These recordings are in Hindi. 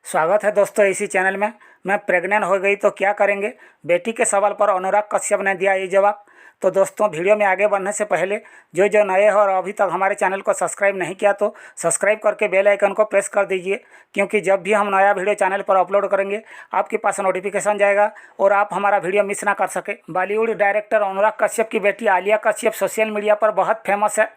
स्वागत है दोस्तों इसी चैनल में। मैं प्रेग्नेंट हो गई तो क्या करेंगे, बेटी के सवाल पर अनुराग कश्यप ने दिया ये जवाब। तो दोस्तों वीडियो में आगे बढ़ने से पहले जो नए हैं और अभी तक हमारे चैनल को सब्सक्राइब नहीं किया तो सब्सक्राइब करके बेल आइकन को प्रेस कर दीजिए, क्योंकि जब भी हम नया वीडियो चैनल पर अपलोड करेंगे आपके पास नोटिफिकेशन जाएगा और आप हमारा वीडियो मिस ना कर सके। बॉलीवुड डायरेक्टर अनुराग कश्यप की बेटी आलिया कश्यप सोशल मीडिया पर बहुत फेमस है।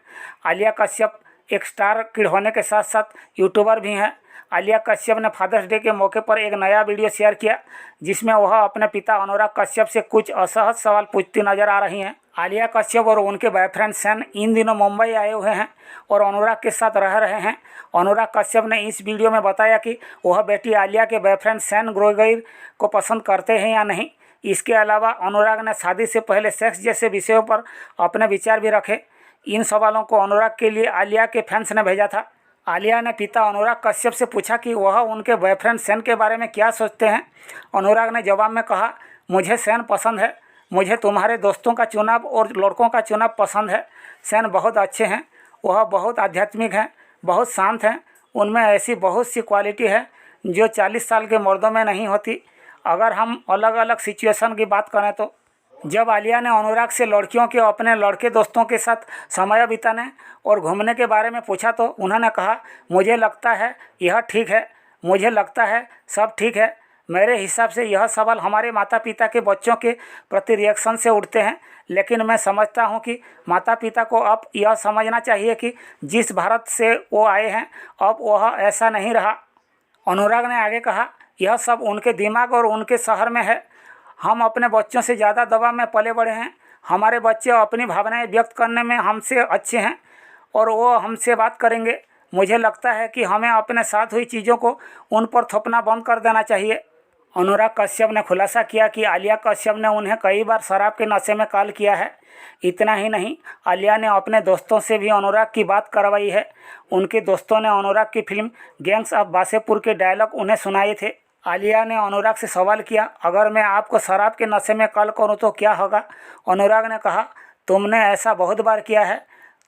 आलिया कश्यप एक स्टार किड होने के साथ साथ यूट्यूबर भी हैं। आलिया कश्यप ने फादर्स डे के मौके पर एक नया वीडियो शेयर किया, जिसमें वह अपने पिता अनुराग कश्यप से कुछ असहज सवाल पूछती नजर आ रही हैं। आलिया कश्यप और उनके बॉयफ्रेंड सैन इन दिनों मुंबई आए हुए हैं और अनुराग के साथ रह रहे हैं। अनुराग कश्यप ने इस वीडियो में बताया कि वह बेटी आलिया के बॉयफ्रेंड सैन ग्रोगर को पसंद करते हैं या नहीं। इसके अलावा अनुराग ने शादी से पहले सेक्स जैसे विषयों पर अपने विचार भी रखे। इन सवालों को अनुराग के लिए आलिया के फैंस ने भेजा था। आलिया ने पिता अनुराग कश्यप से पूछा कि वह उनके बॉयफ्रेंड सैन के बारे में क्या सोचते हैं। अनुराग ने जवाब में कहा, मुझे सैन पसंद है। मुझे तुम्हारे दोस्तों का चुनाव और लड़कों का चुनाव पसंद है। सैन बहुत अच्छे हैं, वह बहुत आध्यात्मिक हैं, बहुत शांत हैं। उनमें ऐसी बहुत सी क्वालिटी है जो 40 साल के मर्दों में नहीं होती। अगर हम अलग अलग सिचुएशन की बात करें तो जब आलिया ने अनुराग से लड़कियों के अपने लड़के दोस्तों के साथ समय बिताने और घूमने के बारे में पूछा तो उन्होंने कहा, मुझे लगता है यह ठीक है, मुझे लगता है सब ठीक है। मेरे हिसाब से यह सवाल हमारे माता पिता के बच्चों के प्रति रिएक्शन से उठते हैं, लेकिन मैं समझता हूं कि माता पिता को अब यह समझना चाहिए कि जिस भारत से वो आए हैं अब वह ऐसा नहीं रहा। अनुराग ने आगे कहा, यह सब उनके दिमाग और उनके शहर में है। हम अपने बच्चों से ज़्यादा दबाव में पले बड़े हैं। हमारे बच्चे अपनी भावनाएं व्यक्त करने में हमसे अच्छे हैं और वो हमसे बात करेंगे। मुझे लगता है कि हमें अपने साथ हुई चीज़ों को उन पर थोपना बंद कर देना चाहिए। अनुराग कश्यप ने खुलासा किया कि आलिया कश्यप ने उन्हें कई बार शराब के नशे में कॉल किया है। इतना ही नहीं, आलिया ने अपने दोस्तों से भी अनुराग की बात करवाई है। उनके दोस्तों ने अनुराग की फिल्म गैंग्स ऑफ वासेपुर के डायलॉग उन्हें सुनाए थे। आलिया ने अनुराग से सवाल किया, अगर मैं आपको शराब के नशे में कॉल करूं तो क्या होगा। अनुराग ने कहा, तुमने ऐसा बहुत बार किया है।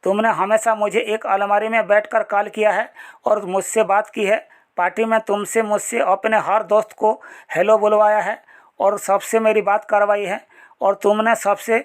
तुमने हमेशा मुझे एक अलमारी में बैठकर कॉल किया है और मुझसे बात की है। पार्टी में तुमसे मुझसे अपने हर दोस्त को हेलो बुलवाया है और सबसे मेरी बात करवाई है और तुमने सबसे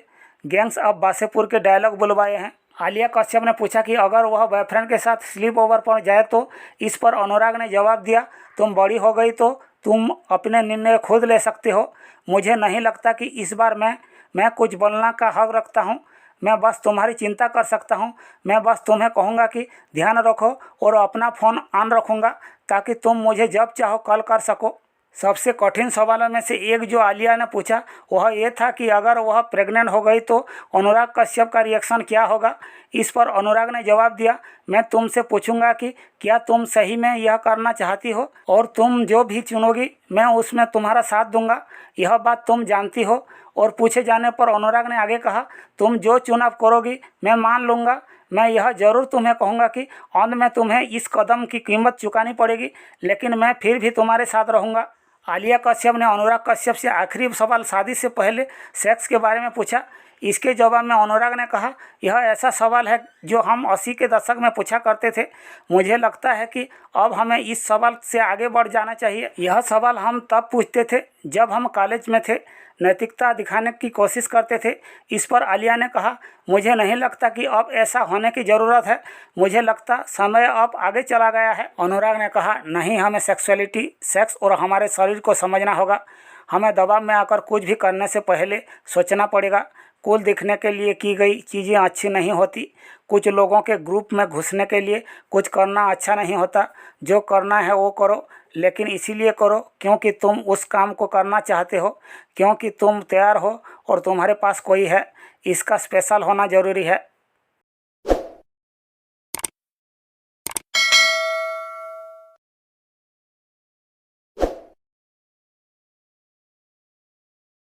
गैंग्स ऑफ वासेपुर के डायलॉग बुलवाए हैं। आलिया कश्यप ने पूछा कि अगर वह बॉयफ्रेंड के साथ स्लीप ओवर पर जाए तो। इस पर अनुराग ने जवाब दिया, तुम बड़ी हो गई तो तुम अपने निर्णय खुद ले सकते हो। मुझे नहीं लगता कि इस बार मैं कुछ बोलने का हक रखता हूँ। मैं बस तुम्हारी चिंता कर सकता हूँ। मैं बस तुम्हें कहूँगा कि ध्यान रखो और अपना फ़ोन ऑन रखूँगा ताकि तुम मुझे जब चाहो कॉल कर सको। सबसे कठिन सवालों में से एक जो आलिया ने पूछा वह ये था कि अगर वह प्रेग्नेंट हो गई तो अनुराग कश्यप का रिएक्शन क्या होगा। इस पर अनुराग ने जवाब दिया, मैं तुमसे पूछूंगा कि क्या तुम सही में यह करना चाहती हो और तुम जो भी चुनोगी मैं उसमें तुम्हारा साथ दूंगा। यह बात तुम जानती हो। और पूछे जाने पर अनुराग ने आगे कहा, तुम जो चुनाव करोगी मैं मान लूँगा। मैं यह ज़रूर तुम्हें कहूँगा कि अंत में तुम्हें इस कदम की कीमत चुकानी पड़ेगी, लेकिन मैं फिर भी तुम्हारे साथ रहूँगा। आलिया कश्यप ने अनुराग कश्यप से आखिरी सवाल शादी से पहले सेक्स के बारे में पूछा। इसके जवाब में अनुराग ने कहा, यह ऐसा सवाल है जो हम 80 के दशक में पूछा करते थे। मुझे लगता है कि अब हमें इस सवाल से आगे बढ़ जाना चाहिए। यह सवाल हम तब पूछते थे जब हम कॉलेज में थे, नैतिकता दिखाने की कोशिश करते थे। इस पर आलिया ने कहा, मुझे नहीं लगता कि अब ऐसा होने की ज़रूरत है। मुझे लगता समय अब आगे चला गया है। अनुराग ने कहा, नहीं, हमें सेक्सुअलिटी, सेक्स और हमारे शरीर को समझना होगा। हमें दबाव में आकर कुछ भी करने से पहले सोचना पड़ेगा। कूल दिखने के लिए की गई चीज़ें अच्छी नहीं होती। कुछ लोगों के ग्रुप में घुसने के लिए कुछ करना अच्छा नहीं होता। जो करना है वो करो, लेकिन इसीलिए करो क्योंकि तुम उस काम को करना चाहते हो, क्योंकि तुम तैयार हो और तुम्हारे पास कोई है। इसका स्पेशल होना ज़रूरी है।